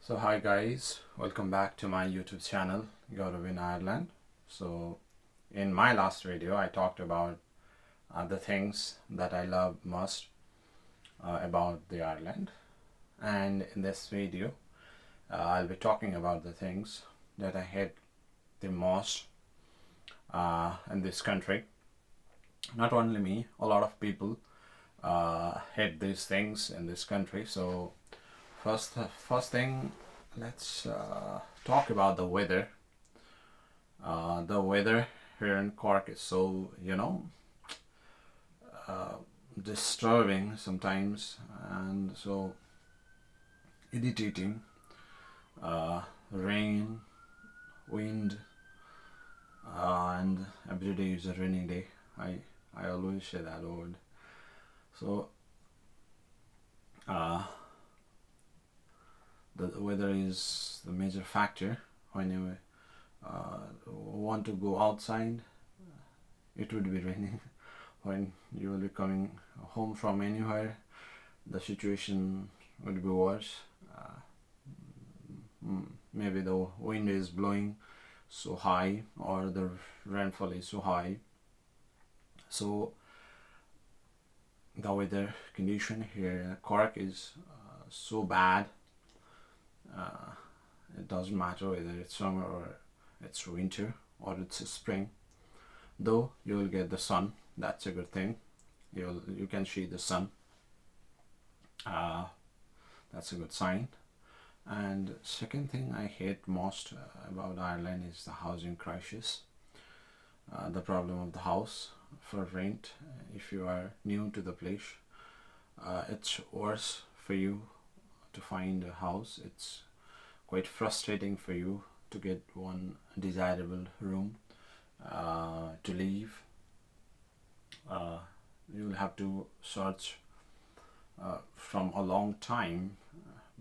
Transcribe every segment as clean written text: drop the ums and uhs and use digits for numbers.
So hi guys, welcome back to my YouTube channel Gaurav in Ireland. So in my last video I talked about the things that I love most about the Ireland, and in this video I'll be talking about the things that I hate the most in this country. Not only me, a lot of people hate these things in this country. So first thing, let's talk about the weather. The weather here in Cork is so disturbing sometimes, and so irritating. Rain, wind, and every day is a rainy day. I always say that word. So the weather is the major factor when you want to go outside. It would be raining. When you will be coming home from anywhere, the situation would be worse. Maybe the wind is blowing so high, or the rainfall is so high. So the weather condition here in Cork is so bad. It doesn't matter whether it's summer or it's winter or it's spring. Though you will get the sun, that's a good thing. You can see the sun. That's a good sign. And second thing I hate most about Ireland is the housing crisis. The problem of the house for rent. If you are new to the place, it's worse for you to find a house. It's quite frustrating for you to get one desirable room to live. You will have to search from a long time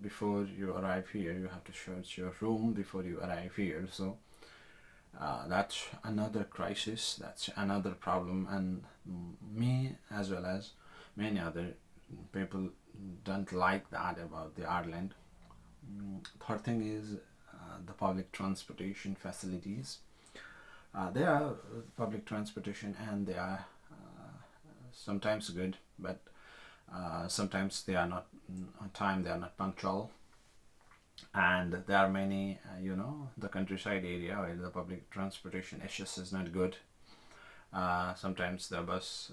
before you arrive here. You have to search your room before you arrive here. So that's another crisis, that's another problem, and me as well as many other people don't like that about the Ireland. Third thing is the public transportation facilities. There are public transportation, and they are sometimes good, but sometimes they are not on time, they are not punctual. And there are many, the countryside area where the public transportation access is not good. Sometimes the bus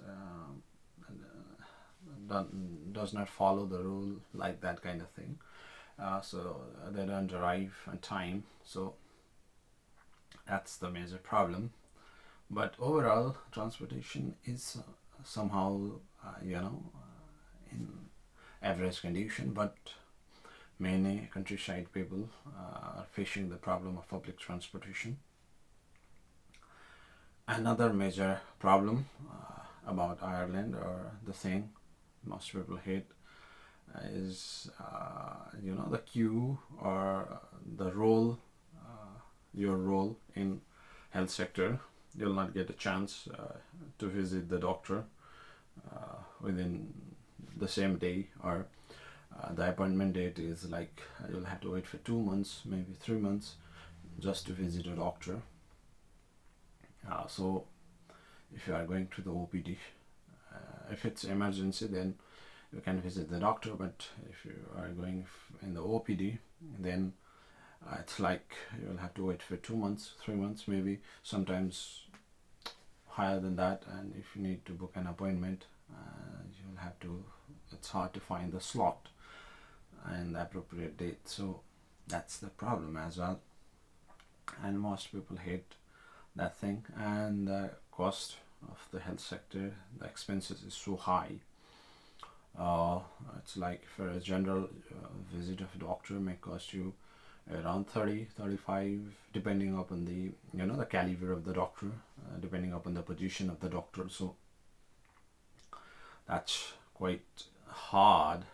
does not follow the rule, like that kind of thing. So they don't arrive on time. So that's the major problem. But overall, transportation is somehow, in average condition. But many countryside people are facing the problem of public transportation. Another major problem about Ireland, or the thing most people hate, is the queue, or the role, your role in health sector. You'll not get a chance to visit the doctor within the same day, or the appointment date is like you'll have to wait for 2 months, maybe 3 months, just to visit a doctor. So if you are going to the OPD, if it's emergency, then you can visit the doctor. But if you are going in the OPD, then it's like you'll have to wait for 2 months, 3 months, maybe sometimes higher than that. And if you need to book an appointment, you'll have to, it's hard to find the slot and the appropriate date. So that's the problem as well, and most people hate that thing. And the cost of the health sector, the expenses is so high. It's like for a general visit of a doctor may cost you around 30-35, depending upon the the caliber of the doctor, depending upon the position of the doctor. So that's quite hard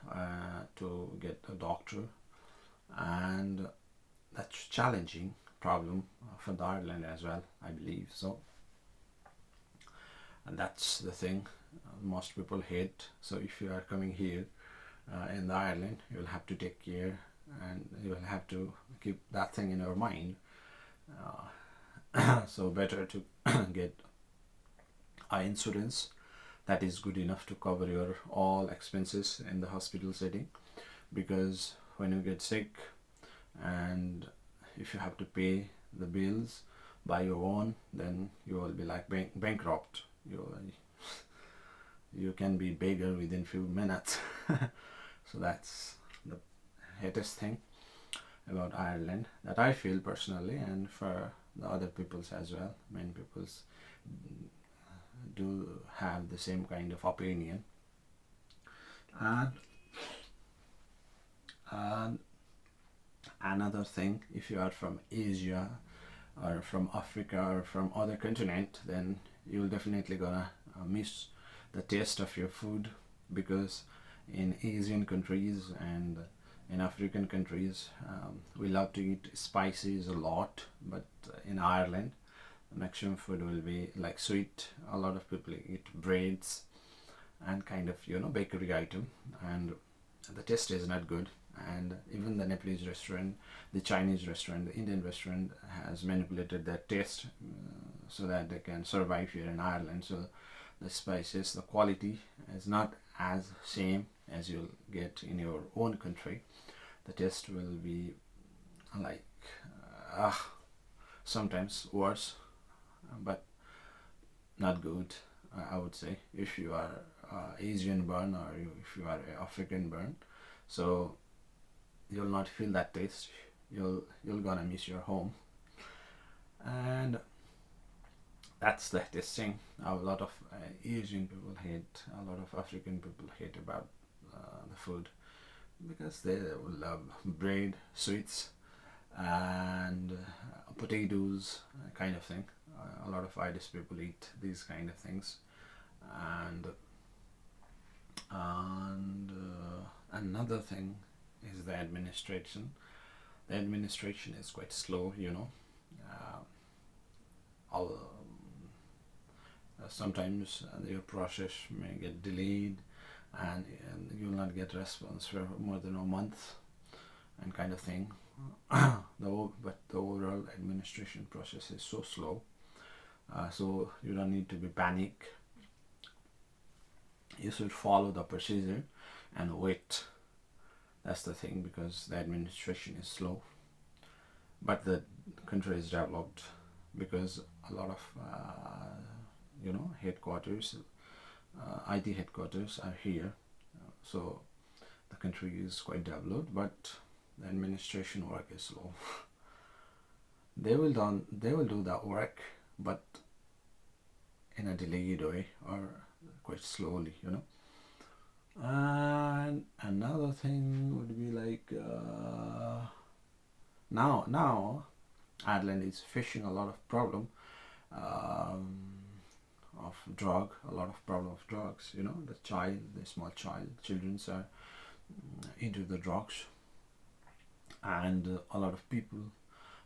to get a doctor, and that's challenging problem for the Ireland as well, I believe. So, and that's the thing most people hate. So if you are coming here in the Ireland, you'll have to take care and you will have to keep that thing in your mind. So better to get eye insurance that is good enough to cover your all expenses in the hospital setting, because when you get sick and if you have to pay the bills by your own, then you will be like bankrupt. You can be beggar within few minutes. So that's the latest thing about Ireland that I feel personally, and for the other peoples as well. Many peoples do have the same kind of opinion. And, and another thing, if you are from Asia or from Africa or from other continent, then you'll definitely gonna miss the taste of your food, because in Asian countries and in African countries, we love to eat spices a lot, but in Ireland, the maximum food will be like sweet. A lot of people eat breads and kind of bakery item, and the taste is not good. And even the Nepalese restaurant, the Chinese restaurant, the Indian restaurant has manipulated their taste so that they can survive here in Ireland. So the spices, the quality is not as same as you'll get in your own country. The taste will be like sometimes worse, but not good. I would say, if you are Asian born or if you are African born, so you'll not feel that taste. You're gonna miss your home, and that's the thing. A lot of Asian people hate, a lot of African people hate about the food, because they love bread, sweets, and potatoes, kind of thing. A lot of Irish people eat these kind of things, and another thing is the administration. The administration is quite slow, all sometimes your process may get delayed, and you'll not get response for more than a month, and kind of thing. But the overall administration process is so slow, so you don't need to be panic. You should follow the procedure and wait. That's the thing, because the administration is slow, but the country is developed, because a lot of headquarters, IT headquarters are here. So the country is quite developed, but the administration work is slow. They will do that work, but in a delayed way, or quite slowly. And another thing would be like now Ireland is facing a lot of problem of a lot of problem of drugs. The small children are into the drugs, and a lot of people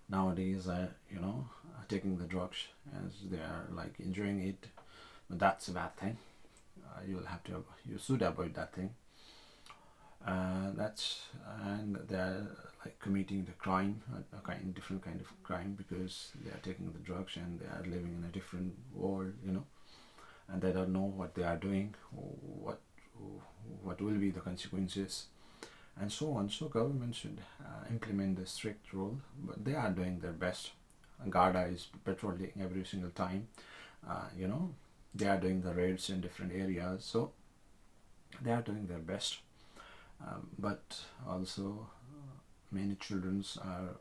nowadays are taking the drugs as they are like enjoying it, but that's a bad thing. You should avoid that thing. And they're like committing the crime, different kind of crime, because they are taking the drugs and they are living in a different world, and they don't know what they are doing, or what will be the consequences, and so on. So government should implement the strict rule, but they are doing their best. Garda is patrolling every single time. They are doing the raids in different areas, so they are doing their best. But also many children are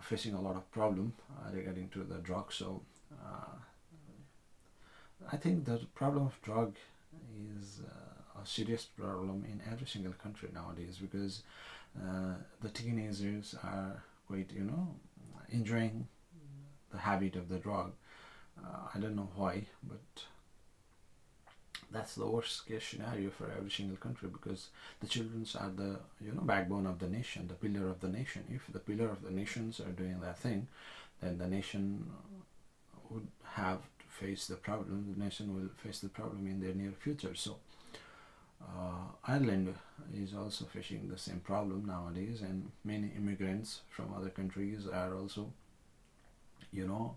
facing a lot of problem regarding to the drug. So I think the problem of drug is a serious problem in every single country nowadays, because the teenagers are quite enjoying the habit of the drug. I don't know why, but that's the worst case scenario for every single country, because the children are the backbone of the nation, the pillar of the nation. If the pillar of the nations are doing that thing, then the nation would have to face the problem. The nation will face the problem in their near future. So Ireland is also facing the same problem nowadays, and many immigrants from other countries are also, you know,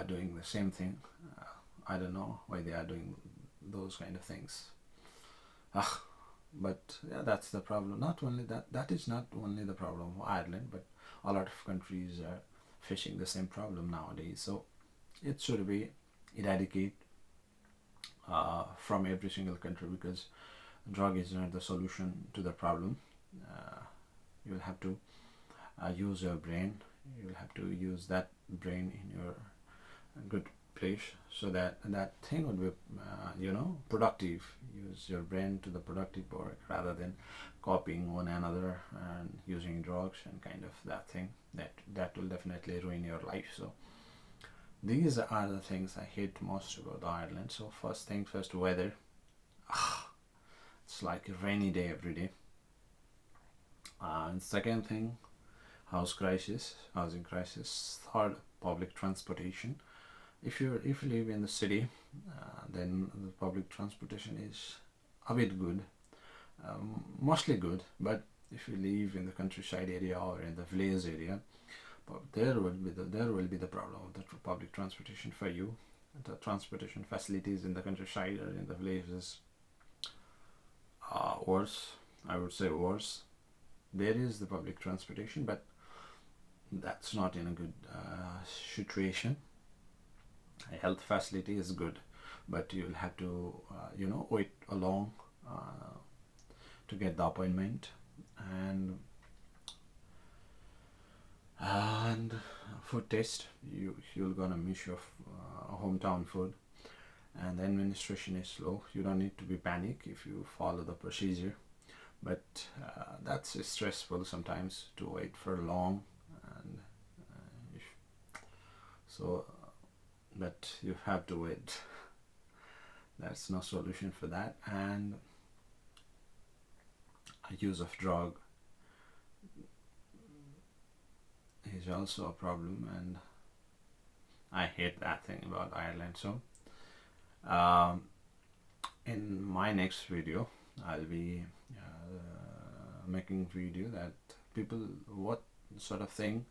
doing the same thing. I don't know why they are doing those kind of things. Ah, but yeah, that's the problem. Not only that, that is not only the problem of Ireland, but a lot of countries are facing the same problem nowadays. So it should be eradicated from every single country, because drug is not the solution to the problem. Uh, you'll have to use your brain. You'll have to use that brain in your good place, so that that thing would be productive. Use your brain to the productive work rather than copying one another and using drugs and kind of that thing. That will definitely ruin your life. So these are the things I hate most about Ireland. So first thing first, weather. It's like a rainy day every day. And second thing, housing crisis. Third, public transportation. If you live in the city, then the public transportation is a bit good, mostly good. But if you live in the countryside area or in the village area, there will be the problem of the public transportation for you. The transportation facilities in the countryside or in the villages are worse. I would say worse. There is the public transportation, but that's not in a good situation. A health facility is good, but you'll have to wait along to get the appointment, and food test, you're gonna miss your hometown food, and the administration is slow. You don't need to be panic if you follow the procedure, but that's stressful sometimes to wait for long, and so but you have to wait. That's no solution for that. And use of drug is also a problem, and I hate that thing about Ireland. So in my next video, I'll be making video that people, what sort of thing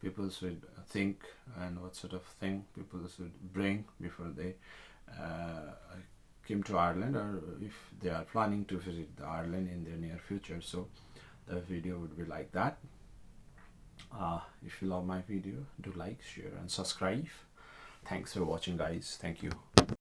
people should think, and what sort of thing people should bring before they came to Ireland, or if they are planning to visit Ireland in the near future. So the video would be like that. If you love my video, do like, share and subscribe. Thanks for watching, guys. Thank you.